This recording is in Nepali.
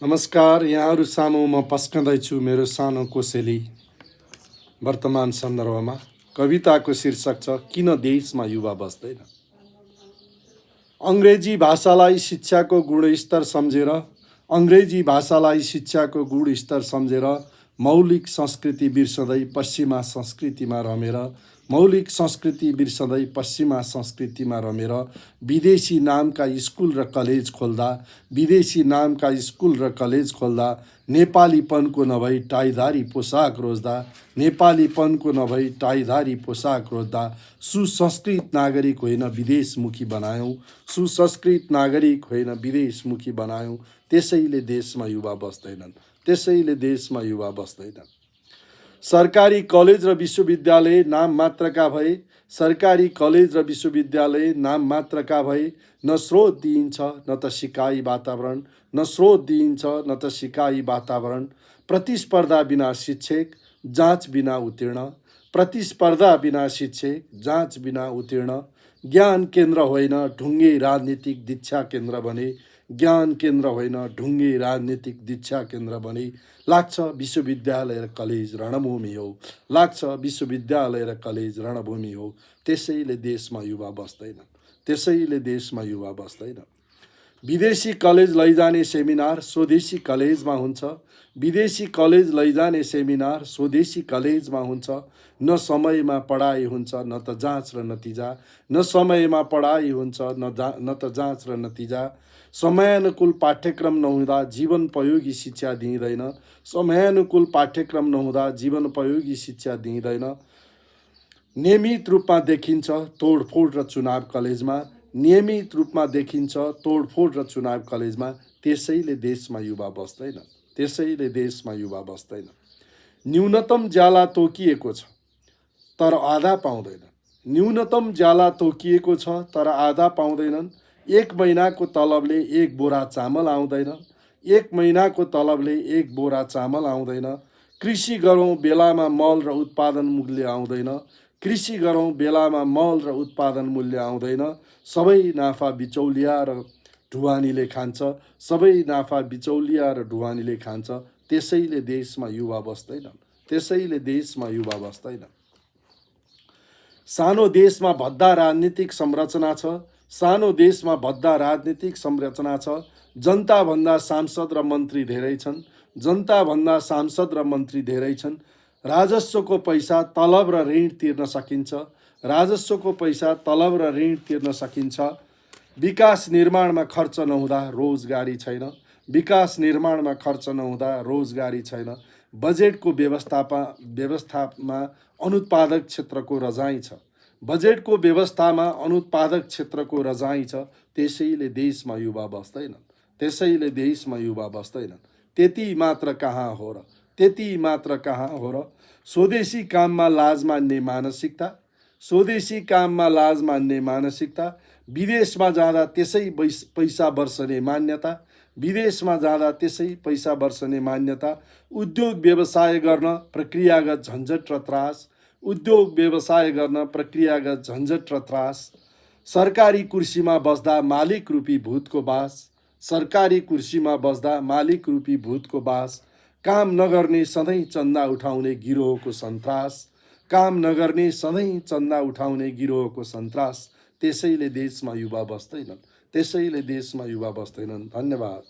नमस्कार, यहाँहरू सामु म पस्कँदैछु मेरो सानो कोसेली। वर्तमान सन्दर्भमा कविताको शीर्षक छ किन देशमा युवा बस्दैन। अङ्ग्रेजी भाषालाई शिक्षाको गुणस्तर सम्झेर मौलिक संस्कृति बिर्सँदै पश्चिमा संस्कृतिमा रमेर विदेशी नामका स्कुल र कलेज खोल्दा नेपालीपनको नभई टाइधारी पोसाक रोज्दा सुसंस्कृत नागरिक होइन विदेशमुखी बनायौं। त्यसैले देशमा युवा बस्दैनन्। सरकारी कलेज र विश्वविद्यालय नाम मात्रका भए न स्रोत दिइन्छ न त सिकाइ वातावरण, प्रतिस्पर्धा बिना शिक्षक जाँच बिना उत्तीर्ण, ज्ञान केन्द्र होइन ढुङ्गे राजनीतिक दीक्षा केन्द्र बने। लाग्छ विश्वविद्यालय र कलेज रणभूमि हो। त्यसैले देशमा युवा बस्दैन। विदेशी कलेज लैजाने सेमिनार स्वदेशी कलेजमा हुन्छ। न समयमा पढाइ हुन्छ न त जाँच र नतिजा। समयानुकूल पाठ्यक्रम नहुँदा जीवनोपयोगी शिक्षा दिइँदैन। नियमित रूपमा देखिन्छ तोडफोड र चुनाव कलेजमा। त्यसैले देशमा युवा बस्दैन। न्यूनतम ज्याला तोकिएको छ तर आधा पाउँदैनन्। एक महिनाको तलबले एक बोरा चामल आउँदैन। कृषि गरौँ बेलामा मल र उत्पादन मूल्य आउँदैन। सबै नाफा बिचौलिया र ढुवानीले खान्छ। त्यसैले देशमा युवा बस्दैन। सानो देशमा भद्दा राजनीतिक संरचना छ। जनताभन्दा सांसद र मन्त्री धेरै छन्। राजस्वको पैसा तलब र ऋण तिर्न सकिन्छ। विकास निर्माणमा खर्च नहुँदा रोजगारी छैन। बजेटको व्यवस्थामा अनुत्पादक क्षेत्रको रजाइ छ। त्यसैले देशमा युवा बस्दैनन्। त्यति मात्र कहाँ हो र स्वदेशी काममा लाज मान्ने मानसिकता। विदेशमा जाँदा त्यसै पैसा बर्सने मान्यता। उद्योग व्यवसाय गर्न प्रक्रियागत झन्झट र त्रास। सरकारी कुर्सीमा बस्दा मालिक रूपी भूतको बास। काम नगर्ने सधैँ चन्दा उठाउने गिरोहको सन्तास। त्यसैले देशमा युवा बस्दैनन्। धन्यवाद।